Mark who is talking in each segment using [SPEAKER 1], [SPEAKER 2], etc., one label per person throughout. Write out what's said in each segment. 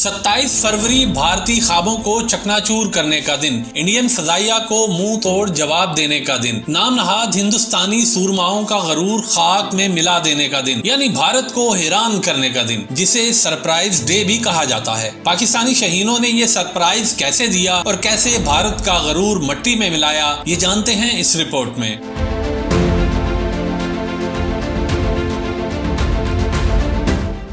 [SPEAKER 1] 27 फरवरी भारतीय ख्वाबों को चकनाचूर करने का दिन, इंडियन फजाइया को मुंह तोड़ जवाब देने का दिन, नाम नहाद हिंदुस्तानी सूरमाओं का गरूर खाक में मिला देने का दिन, यानी भारत को हैरान करने का दिन, जिसे सरप्राइज डे भी कहा जाता है। पाकिस्तानी शहीनों ने ये सरप्राइज कैसे दिया और कैसे भारत का गरूर मट्टी में मिलाया, ये जानते हैं इस रिपोर्ट में।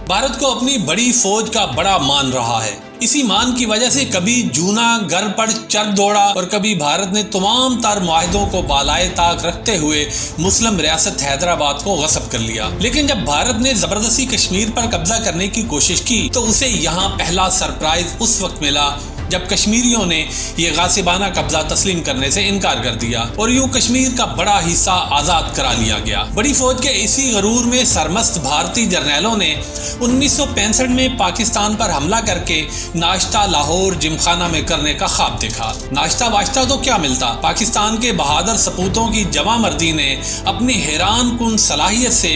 [SPEAKER 1] भारत को अपनी बड़ी फौज का बड़ा मान रहा है। इसी मान की वजह से कभी जूना घर पर चढ़ दौड़ा और कभी भारत ने तमाम तर मुआहिदों को बालाए ताक रखते हुए मुस्लिम रियासत हैदराबाद को गस्ब कर लिया। लेकिन जब भारत ने जबरदस्ती कश्मीर पर कब्जा करने की कोशिश की तो उसे यहाँ पहला सरप्राइज उस वक्त मिला जब कश्मीरियों ने ये गासिबाना कब्जा तस्लीम करने से इनकार कर दिया और यूं कश्मीर का बड़ा हिस्सा आजाद करा लिया गया। बड़ी फौज के इसी गरूर में सरमस्त भारतीय जर्नैलों ने 1965 में पाकिस्तान पर हमला करके नाश्ता लाहौर जिमखाना में करने का ख्वाब देखा। नाश्ता वाश्ता तो क्या मिलता, पाकिस्तान के बहादुर सपूतों की जवां मर्दी ने अपनी हैरान कुन सलाहियत से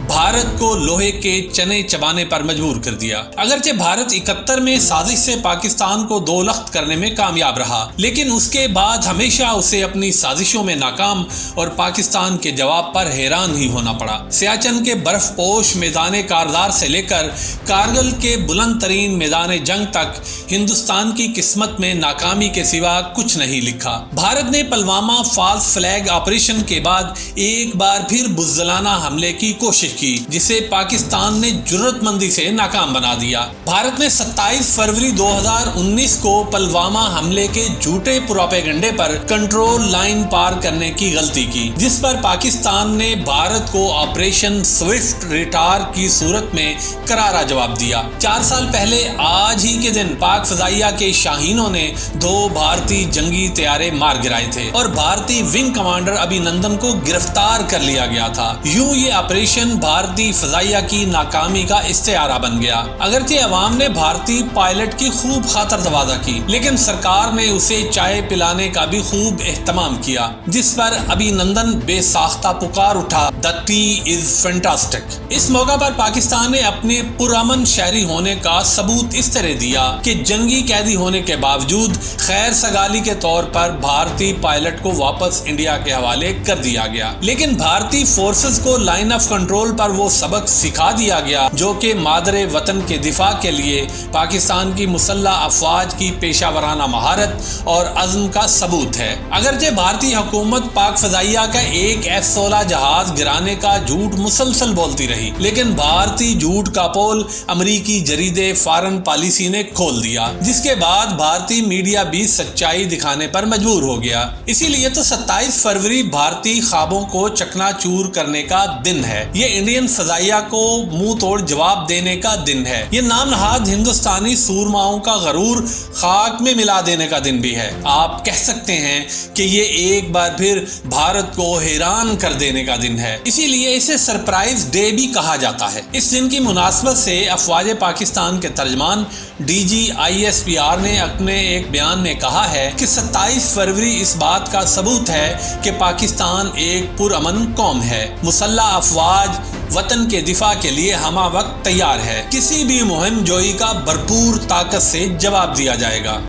[SPEAKER 1] भारत को लोहे के चने चबाने पर मजबूर कर दिया। अगरचे भारत 71 में साजिश से पाकिस्तान को दो लख्त करने में कामयाब रहा, लेकिन उसके बाद हमेशा उसे अपनी साजिशों में नाकाम और पाकिस्तान के जवाब पर हैरान ही होना पड़ा। सियाचिन के बर्फ पोश मैदान कारदार से लेकर कारगिल के बुलंद तरीन मैदान जंग तक हिंदुस्तान की किस्मत में नाकामी के सिवा कुछ नहीं लिखा। भारत ने पुलवामा फॉल्स फ्लैग ऑपरेशन के बाद एक बार फिर बुज़दिलाना हमले की कोशिश की, जिसे पाकिस्तान ने जुर्रतमंदी से नाकाम बना दिया। भारत ने 27 फरवरी 2019 को पुलवामा हमले के झूठे प्रोपेगेंडे पर कंट्रोल लाइन पार करने की गलती की, जिस पर पाकिस्तान ने भारत को ऑपरेशन स्विफ्ट रिटार की सूरत में करारा जवाब दिया। 4 साल पहले आज ही के दिन पाक फजाइया के शाहीनों ने 2 भारतीय जंगी तैयारे मार गिराए थे और भारतीय विंग कमांडर अभिनंदन को गिरफ्तार कर लिया गया था। यूं ये ऑपरेशन भारतीय फजाइया की नाकामी का इस्तेआरा बन गया। अगरचे अवाम ने भारतीय पायलट की खूब खातर दवादा की, लेकिन सरकार ने उसे चाय पिलाने का भी खूब एहतमाम किया, जिस पर अभिनंदन बेसाख्ता पुकार उठा, द टी इज फैंटास्टिक। इस मौका पर पाकिस्तान ने अपने पुरअमन शहरी होने का सबूत इस तरह दिया कि जंगी कैदी होने के बावजूद खैर सगाली के तौर पर भारतीय पायलट को वापस इंडिया के हवाले कर दिया गया। लेकिन भारतीय फोर्सेस को लाइन ऑफ कंट्रोल पर वो सबक सिखा दिया गया जो कि मादरे वतन के दिफा के लिए पाकिस्तान की मुसल्लह अफवाज की पेशावराना महारत और अज़्म का सबूत है। अगरचे भारतीय हुकूमत पाक फजाइया का एक F-16 जहाज गिराने का झूठ मुसलसल बोलती रही, लेकिन भारतीय झूठ का पोल अमरीकी जरीदे फॉरेन पॉलिसी ने खोल दिया, जिसके बाद भारतीय मीडिया भी सच्चाई दिखाने पर मजबूर हो गया। इसीलिए तो 27 फरवरी भारतीय ख्वाबों को चकनाचूर करने का दिन है। ये इंडियन फजाइया को मुंह तोड़ जवाब देने का दिन है। ये नाम नहाद हिंदुस्तानी सूरमाओं का गरूर खाक में मिला देने का दिन भी है। आप कह सकते हैं कि ये एक बार फिर भारत को हैरान कर देने का दिन है, इसीलिए इसे सरप्राइज डे भी कहा जाता है। इस दिन की मुनासबत से अफवाज पाकिस्तान के तर्जमान DGISPR ने अपने एक बयान में कहा है कि 27 फरवरी इस बात का सबूत है कि पाकिस्तान एक पुरअमन कौम है। मुसल्लह अफवाज वतन के दिफा के लिए हमा वक्त तैयार है। किसी भी मुहिम जोई का भरपूर ताकत से जवाब दिया जाएगा।